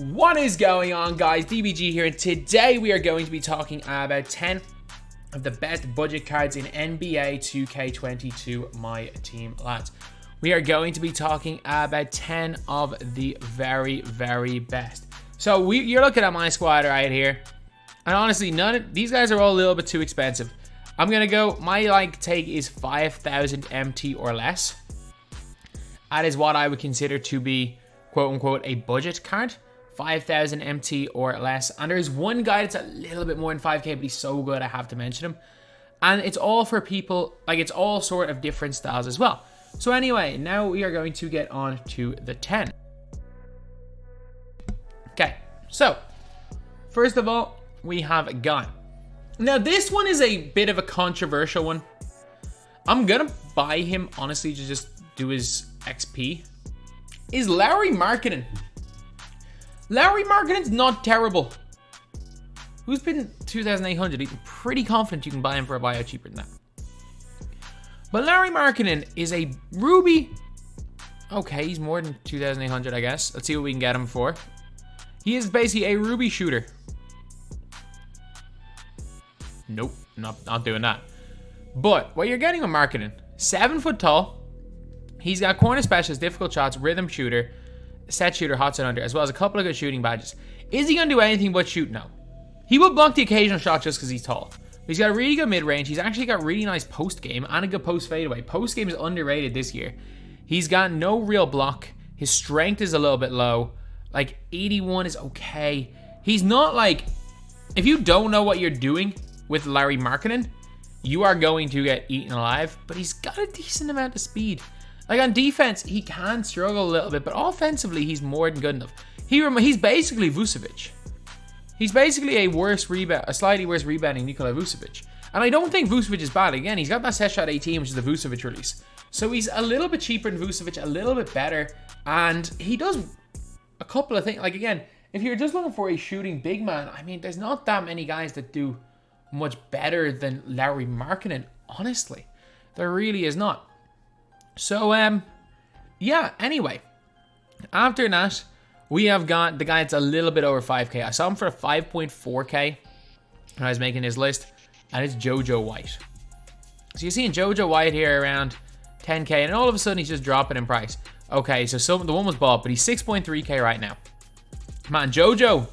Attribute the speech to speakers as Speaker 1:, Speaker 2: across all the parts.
Speaker 1: What is going on, guys? DBG here, and today we are going to be talking about 10 of the best budget cards in NBA 2K22 MyTEAM, lads. We are going to be talking about 10 of the very, very best. So you're looking at my squad right here, and honestly, these guys are all a little bit too expensive. I'm gonna go. My take is 5,000 MT or less. That is what I would consider to be quote unquote a budget card. 5,000 MT or less. And there's one guy that's a little bit more than 5k, but he's so good I have to mention him. And it's all for people, it's all sort of different styles as well. So anyway, now we are going to get on to the 10. Okay, so first of all, we have Gun. Now this one is a bit of a controversial one. I'm gonna buy him, honestly, to just do his XP. Is Larry Markkinen. Larry Markkinen's not terrible. Who's been 2,800? I'm pretty confident you can buy him for a buyout cheaper than that. But Larry Markkinen is a Ruby. Okay, he's more than 2,800, I guess. Let's see what we can get him for. He is basically a Ruby shooter. Nope, not doing that. But what you're getting with Markkinen, 7 foot tall. He's got corner specialist, difficult shots, rhythm shooter, set shooter, hot set under, as well as a couple of good shooting badges. Is he going to do anything but shoot? No. He will block the occasional shot just because he's tall. But he's got a really good mid-range. He's actually got really nice post-game and a good post-fadeaway. Post-game is underrated this year. He's got no real block. His strength is a little bit low. 81 is okay. He's not if you don't know what you're doing with Larry Markkinen, you are going to get eaten alive. But he's got a decent amount of speed. On defense, he can struggle a little bit, but offensively, he's more than good enough. He's basically Vucevic. He's basically a slightly worse rebounding Nikola Vucevic. And I don't think Vucevic is bad. Again, he's got that set shot 18, which is the Vucevic release. So he's a little bit cheaper than Vucevic, a little bit better, and he does a couple of things. Again, if you're just looking for a shooting big man, there's not that many guys that do much better than Larry Markkinen, honestly. There really is not. So, yeah, anyway, after that, we have got the guy that's a little bit over 5k. I saw him for a 5.4k when I was making his list, and it's JoJo White. So you're seeing JoJo White here around 10k, and all of a sudden he's just dropping in price. Okay, so the one was bought, but he's 6.3k right now. Man, JoJo's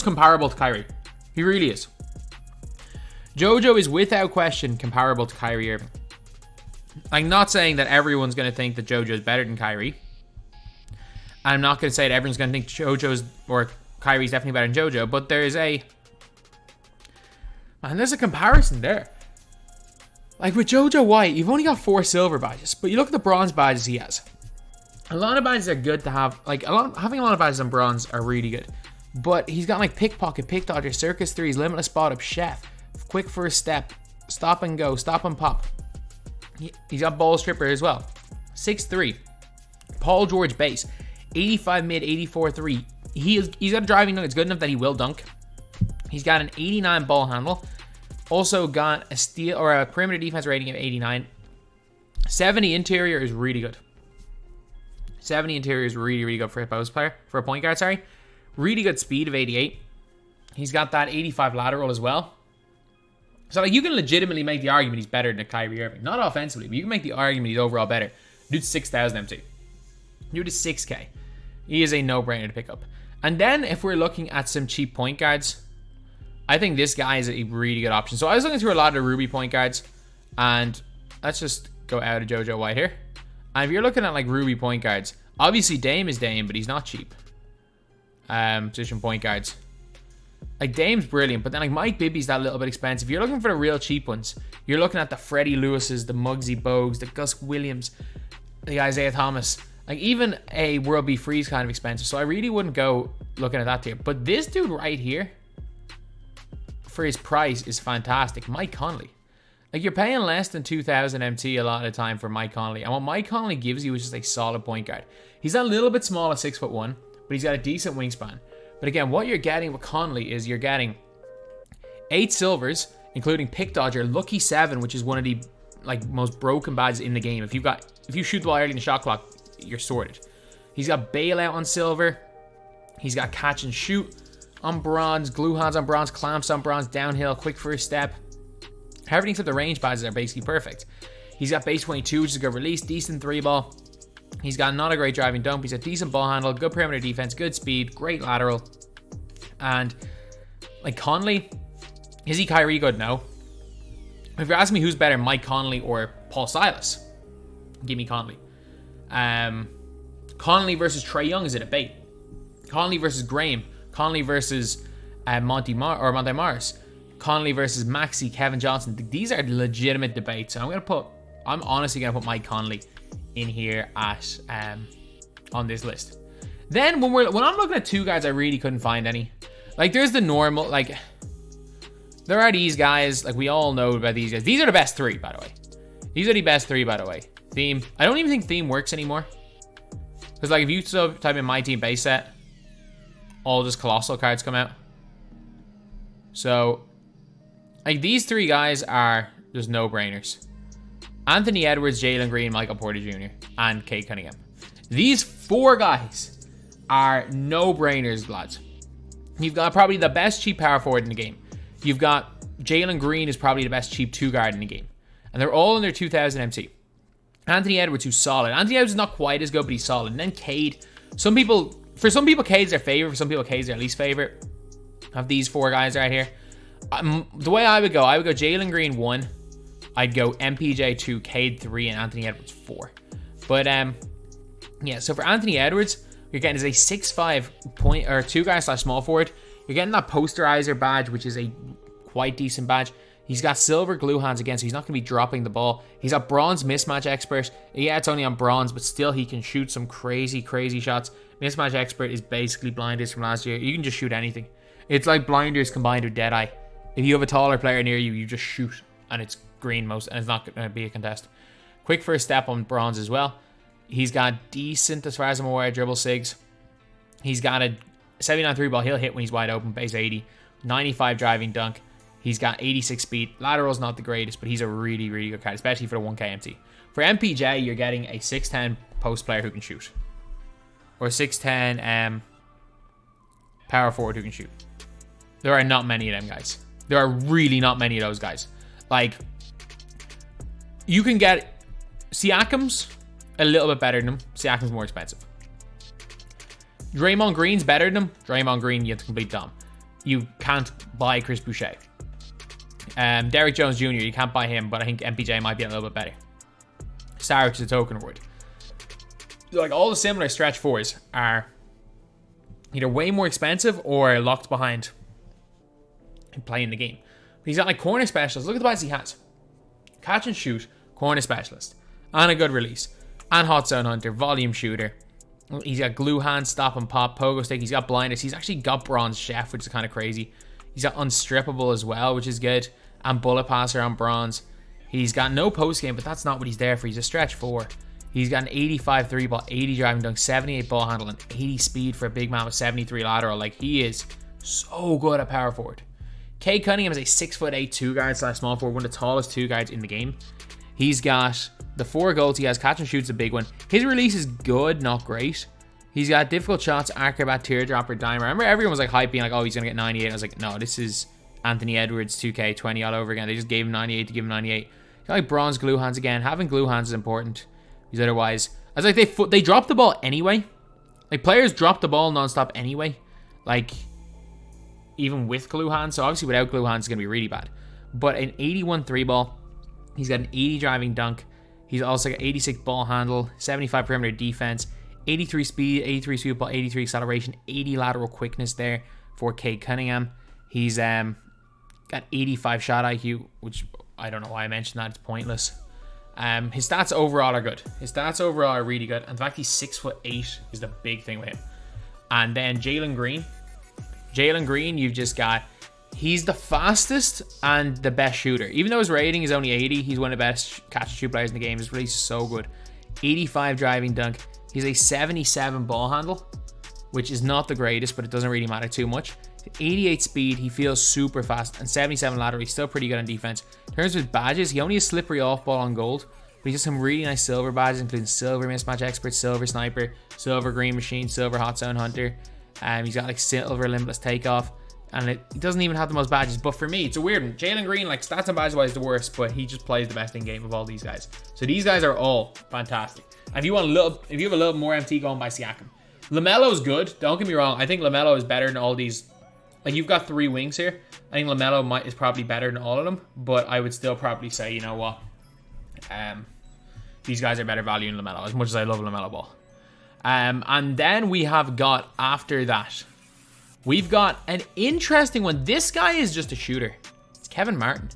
Speaker 1: comparable to Kyrie. He really is. JoJo is without question comparable to Kyrie Irving. I'm not saying that everyone's going to think that JoJo's better than Kyrie. I'm not going to say that everyone's going to think Kyrie's definitely better than JoJo, but there's a comparison there. With JoJo White, you've only got 4 silver badges, but you look at the bronze badges he has. A lot of badges are good to have. Having a lot of badges on bronze are really good. But he's got pickpocket, pick dodger, circus threes, limitless spot up, chef, quick first step, stop and go, stop and pop. He's got ball stripper as well. 6'3". Paul George base. 85 mid, 84 3. He's got a driving dunk. It's good enough that he will dunk. He's got an 89 ball handle. Also got a steal or a perimeter defense rating of 89. 70 interior is really good. 70 interior is really, really good for a post player. For a point guard, sorry. Really good speed of 88. He's got that 85 lateral as well. So you can legitimately make the argument he's better than Kyrie Irving. Not offensively, but you can make the argument he's overall better. Dude's 6,000 MT. Dude is 6k. He is a no-brainer to pick up. And then if we're looking at some cheap point guards, I think this guy is a really good option. So I was looking through a lot of Ruby point guards, and let's just go out of JoJo White here. And if you're looking at Ruby point guards, obviously Dame is Dame, but he's not cheap. Position point guards. Dame's brilliant, but then Mike Bibby's that little bit expensive. You're looking for the real cheap ones. You're looking at the Freddie Lewises, the Muggsy Bogues, the Gus Williams, the Isaiah Thomas. Even a World B. Freeze kind of expensive. So I really wouldn't go looking at that tier. But this dude right here, for his price, is fantastic. Mike Conley. You're paying less than 2,000 MT a lot of the time for Mike Conley. And what Mike Conley gives you is just a solid point guard. He's a little bit small at 6'1", but he's got a decent wingspan. But again, what you're getting with Conley is you're getting 8 silvers, including pick dodger, lucky 7, which is one of the most broken badges in the game. If you shoot the ball early in the shot clock, you're sorted. He's got bailout on silver. He's got catch and shoot on bronze, glue hands on bronze, clamps on bronze, downhill, quick first step. Everything except the range badges are basically perfect. He's got base 22, which is a good release, decent 3-ball. He's got not a great driving dump. He's a decent ball handle, good perimeter defense, good speed, great lateral. And like Conley, is he Kyrie good? No. If you're asking me who's better, Mike Conley or Paul Silas, give me Conley. Conley versus Trae Young is a debate. Conley versus Graham. Conley versus Monte Morris. Conley versus Maxey, Kevin Johnson. These are legitimate debates. So I'm honestly gonna put Mike Conley in here at on this list. Then when I'm looking at two guys, I really couldn't find any. Like there's the normal, like there are these guys, like we all know about these guys. These are the best three, by the way. These are the best three, by the way. Theme. I don't even think theme works anymore. Because like if you type in MyTEAM base set, all just colossal cards come out. So like these three guys are just no-brainers. Anthony Edwards, Jalen Green, Michael Porter Jr., and Cade Cunningham. These four guys are no-brainers, lads. You've got probably the best cheap power forward in the game. You've got Jalen Green is probably the best cheap two guard in the game. And they're all in their 2000 MC. Anthony Edwards, who's solid. Anthony Edwards is not quite as good, but he's solid. And then Cade. For some people, Cade's their favorite. For some people, Cade's their least favorite. Of these four guys right here. The way I would go Jalen Green 1. I'd go MPJ 2, Cade 3, and Anthony Edwards 4. But, yeah, so for Anthony Edwards, you're getting is a 6'5" point, or two guy / small forward. You're getting that posterizer badge, which is a quite decent badge. He's got silver glue hands again, so he's not going to be dropping the ball. He's got bronze mismatch expert. Yeah, it's only on bronze, but still he can shoot some crazy, crazy shots. Mismatch expert is basically blinders from last year. You can just shoot anything. It's like blinders combined with Deadeye. If you have a taller player near you, you just shoot, and it's green and it's not going to be a contest. Quick first step on bronze as well. He's got decent, as far as I'm aware, dribble sigs. He's got a 79 3-ball. He'll hit when he's wide open, base 80. 95 driving dunk. He's got 86 speed. Lateral's not the greatest, but he's a really, really good card, especially for the 1K MT. For MPJ, you're getting a 6'10 post player who can shoot. Or 6'10 power forward who can shoot. There are not many of them guys. There are really not many of those guys. Like, you can get Siakam's a little bit better than him. Siakam's more expensive. Draymond Green's better than him. Draymond Green, you have to complete Dom. You can't buy Chris Boucher. Derrick Jones Jr., you can't buy him, but I think MPJ might be a little bit better. Saric is a token award. Like, all the similar stretch fours are either way more expensive or locked behind and playing the game. But he's got like corner specialists. Look at the buys he has. Catch and shoot, corner specialist, and a good release. And hot zone hunter, volume shooter. He's got glue hand, stop and pop, pogo stick. He's got blinders. He's actually got bronze chef, which is kind of crazy. He's got unstrippable as well, which is good. And bullet passer on bronze. He's got no post game, but that's not what he's there for. He's a stretch 4. He's got an 85 3-ball, 80 driving dunk, 78 ball handle, and 80 speed for a big man with 73 lateral. Like, he is so good at power forward. Cade Cunningham is a 6'8" two guard / small forward, one of the tallest two guards in the game. He's got the 4 goals he has. Catch and shoot's a big one. His release is good, not great. He's got difficult shots, acrobat, teardropper, dimer. I remember everyone was like hyping, like, oh, he's gonna get 98. I was like, no, this is Anthony Edwards 2K20 all over again. They just gave him 98 to give him 98. He's got like bronze glue hands again. Having glue hands is important. Because otherwise, I was like, they drop the ball anyway. Like, players drop the ball nonstop anyway. Like, even with glue hands. So obviously without glue hands, it's gonna be really bad. But an 81 3-ball. He's got an 80 driving dunk. He's also got 86 ball handle, 75 perimeter defense, 83 speed, 83 sweep ball, 83 acceleration, 80 lateral quickness there for Cade Cunningham. He's got 85 shot IQ, which I don't know why I mentioned that. It's pointless. His stats overall are good. His stats overall are really good. And the fact he's 6'8" is the big thing with him. And then Jalen Green. Jalen Green, you've just got... He's the fastest and the best shooter. Even though his rating is only 80, he's one of the best catch and shoot players in the game. His release is so good. 85 driving dunk. He's a 77 ball handle, which is not the greatest, but it doesn't really matter too much. 88 speed, he feels super fast, and 77 lateral. He's still pretty good on defense. In terms of his badges, he only has slippery off ball on gold, but he has some really nice silver badges, including silver mismatch expert, silver sniper, silver green machine, silver hot zone hunter. He's got like silver limitless takeoff. And it doesn't even have the most badges. But for me, it's a weird one. Jalen Green, like stats and badge wise, the worst, but he just plays the best in game of all these guys. So these guys are all fantastic. And if you want if you have a little more MT, go and buy Siakam. LaMelo's good. Don't get me wrong. I think LaMelo is better than all these. Like you've got 3 wings here. I think LaMelo is probably better than all of them. But I would still probably say, you know what? These guys are better value than LaMelo, as much as I love LaMelo Ball. And then we have got, after that, we've got an interesting one. This guy is just a shooter. It's Kevin Martin.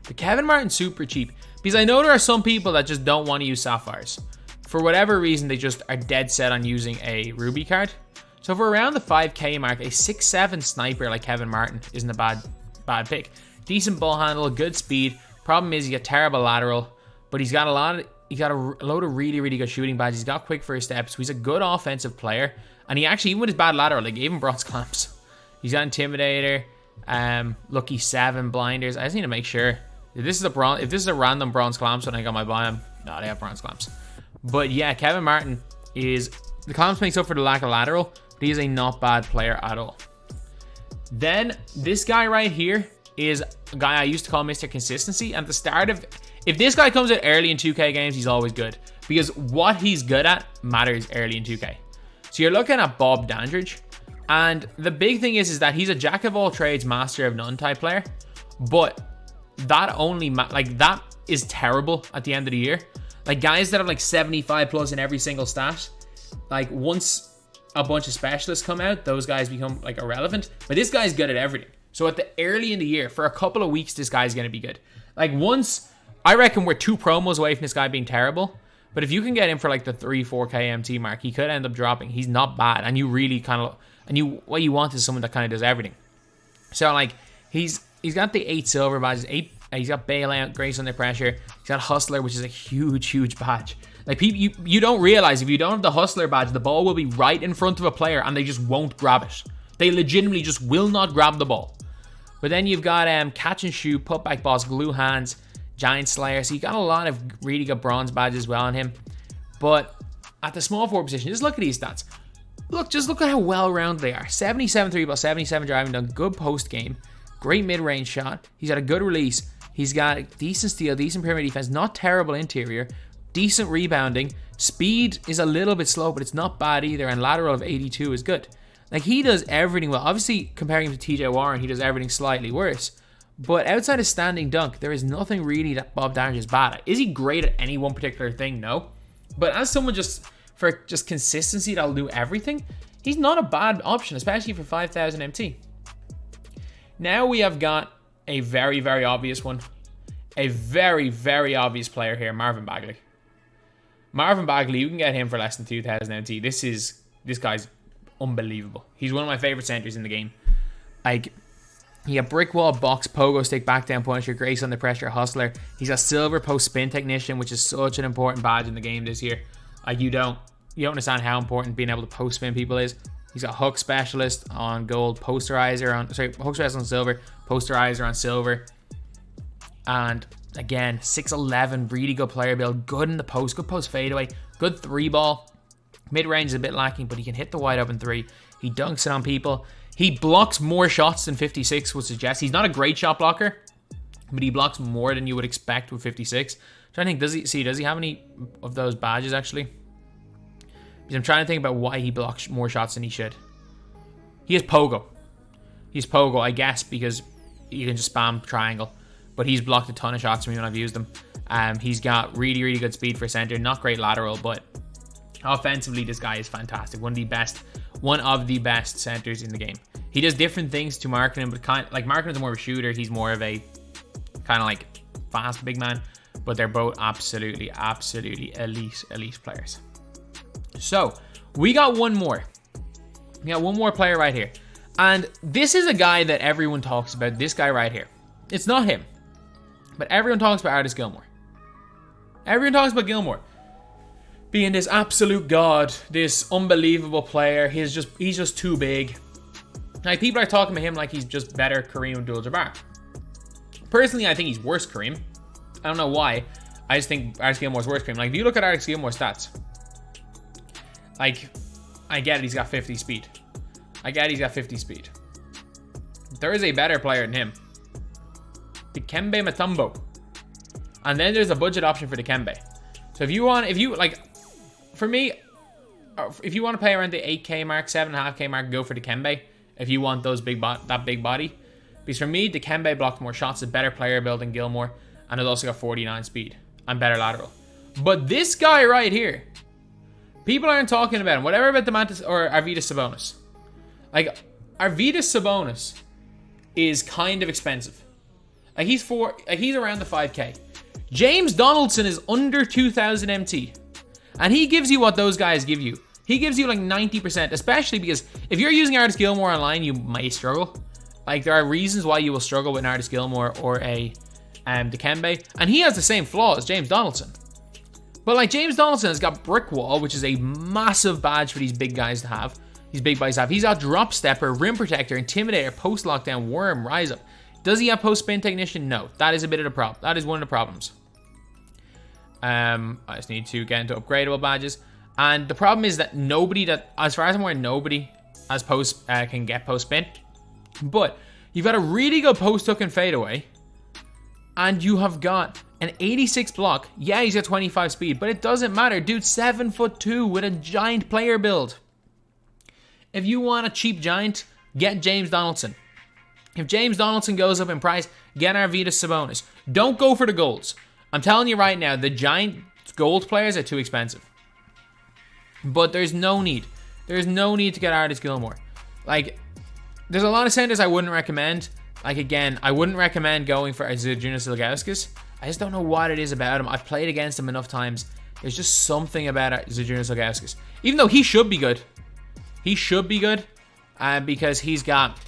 Speaker 1: The Kevin Martin's super cheap. Because I know there are some people that just don't want to use Sapphires. For whatever reason, they just are dead set on using a Ruby card. So for around the 5k mark, a 6'7 sniper like Kevin Martin isn't a bad pick. Decent ball handle, good speed. Problem is, he's got terrible lateral. But he's got a load of really, really good shooting badges. He's got quick first steps. So he's a good offensive player. And he actually, even with his bad lateral, they gave him bronze clamps. He's got Intimidator, Lucky 7, Blinders. I just need to make sure. If this is a random bronze clamps when I got my biome, no, they have bronze clamps. But yeah, Kevin Martin is, the clamps makes up for the lack of lateral, but he is a not bad player at all. Then this guy right here is a guy I used to call Mr. Consistency. And at the start of, if this guy comes out early in 2K games, he's always good. Because what he's good at matters early in 2K. So you're looking at Bob Dandridge. And the big thing is that he's a jack of all trades, master of none type player. But that only, that is terrible at the end of the year. Like guys that have like 75 plus in every single stat, like once a bunch of specialists come out, those guys become like irrelevant. But this guy's good at everything. So at the early in the year, for a couple of weeks, this guy's going to be good. Like once, I reckon we're 2 promos away from this guy being terrible. But if you can get him for like the 3-4k MT mark, he could end up dropping. He's not bad. And you really kind of, what you want is someone that kind of does everything. So like he's got the 8 silver badges, he's got bailout, grace under pressure. He's got hustler, which is a huge badge. Like people, you don't realize if you don't have the hustler badge, the ball will be right in front of a player and they just won't grab it. They legitimately just will not grab the ball. But then you've got catch and shoot, putback boss, glue hands, giant slayer. So you got a lot of really good bronze badges as well on him. But at the small forward position, just look at these stats. Just look at how well-rounded they are. 77 3 ball, 77 driving, done good post game, great mid-range shot. He's got a good release. He's got decent steal, decent perimeter defense, not terrible interior, decent rebounding. Speed is a little bit slow, but it's not bad either. And lateral of 82 is good. Like he does everything well. Obviously, comparing him to TJ Warren, he does everything slightly worse. But outside of standing dunk, there is nothing really that Bob Dandridge is bad at. Is he great at any one particular thing? No. But as someone for consistency that'll do everything, he's not a bad option, especially for 5,000 MT. Now we have got a very, very obvious one. A very, very obvious player here, Marvin Bagley. Marvin Bagley, you can get him for less than 2,000 MT. This guy's unbelievable. He's one of my favorite centers in the game. Like, he got brick wall, box, pogo stick, back down punisher, grace under pressure, hustler. He's got silver post spin technician, which is such an important badge in the game this year. Like you don't understand how important being able to post spin people is. He's got hook specialist on gold, hook specialist on silver, posterizer on silver. And again, 6'11", really good player build, good in the post, good post fadeaway, good 3-ball. Mid-range is a bit lacking, but he can hit the wide open 3. He dunks it on people. He blocks more shots than 56 would suggest. He's not a great shot blocker, but he blocks more than you would expect with 56. I'm trying to think, does he have any of those badges actually? Because I'm trying to think about why he blocks more shots than he should. He has pogo. He's pogo, I guess, because you can just spam triangle. But he's blocked a ton of shots for me when I've used him. He's got really, really good speed for center. Not great lateral, but offensively, this guy is fantastic. One of the best centers in the game. He does different things to Markkinen, but Markkinen's more of a shooter. He's more of a kind of like fast big man. But they're both absolutely elite players. So we got one more. We got one more player right here. And this is a guy that everyone talks about. This guy right here. It's not him. But everyone talks about Artis Gilmore. Everyone talks about Gilmore being this absolute god, this unbelievable player. He's just too big. Like, people are talking about him like he's just better Kareem Abdul-Jabbar. Personally, I think he's worse Kareem. I don't know why. I just think Artis Gilmore's worse Kareem. Like, if you look at Artis Gilmore's stats, like, I get it, he's got 50 speed. I get he's got 50 speed. There is a better player than him. Dikembe Mutombo. And then there's a budget option for Dikembe. So if you want to play around the 8k mark, 7.5k mark, go for Dikembe. If you want those that big body. Because for me, Dikembe blocked more shots, a better player build than Gilmore, and has also got 49 speed and better lateral. But this guy right here, people aren't talking about him. Whatever about Demantis or Arvydas Sabonis. Like, Arvydas Sabonis is kind of expensive. Like, he's around the 5k. James Donaldson is under 2,000 MT. And he gives you what those guys give you. He gives you like 90%, especially because if you're using Artis Gilmore online, you may struggle. Like, there are reasons why you will struggle with an Artis Gilmore or a Dikembe. And he has the same flaw as James Donaldson. But like, James Donaldson has got Brick Wall, which is a massive badge for these big guys to have. These big boys have. He's got Drop Stepper, Rim Protector, Intimidator, Post Lockdown, Worm, Rise Up. Does he have Post Spin Technician? No. That is a bit of the problem. That is one of the problems. I just need to get into upgradable badges. And the problem is that as far as I'm aware, nobody has can get Post Spin. But you've got a really good Post Hook and Fadeaway. And you have got an 86 block. Yeah, he's got 25 speed, but it doesn't matter. Dude's 7'2" with a giant player build. If you want a cheap giant, get James Donaldson. If James Donaldson goes up in price, get Arvydas Sabonis. Don't go for the golds. I'm telling you right now, the giant gold players are too expensive. But there's no need. There's no need to get Artis Gilmore. Like, there's a lot of centers I wouldn't recommend. Like, again, I wouldn't recommend going for Zydrunas Ilgauskas. I just don't know what it is about him. I've played against him enough times. There's just something about Zydrunas Ilgauskas. Even though he should be good. He should be good. Because he's got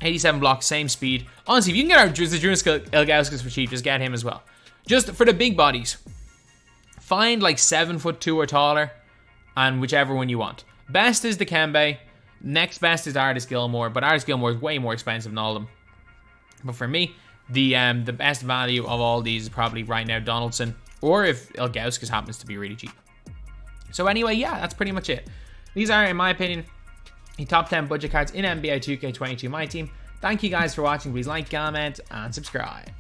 Speaker 1: 87 blocks, same speed. Honestly, if you can get our Zydrunas Ilgauskas for cheap, just get him as well. Just for the big bodies. Find like 7'2" or taller. And whichever one you want. Best is Dikembe. Next best is Artis Gilmore. But Artis Gilmore is way more expensive than all of them. But for me, the best value of all these is probably right now Donaldson. Or if Ilgauskas happens to be really cheap. So anyway, yeah, that's pretty much it. These are, in my opinion, the top 10 budget cards in NBA 2K22 MyTEAM. Thank you guys for watching. Please like, comment, and subscribe.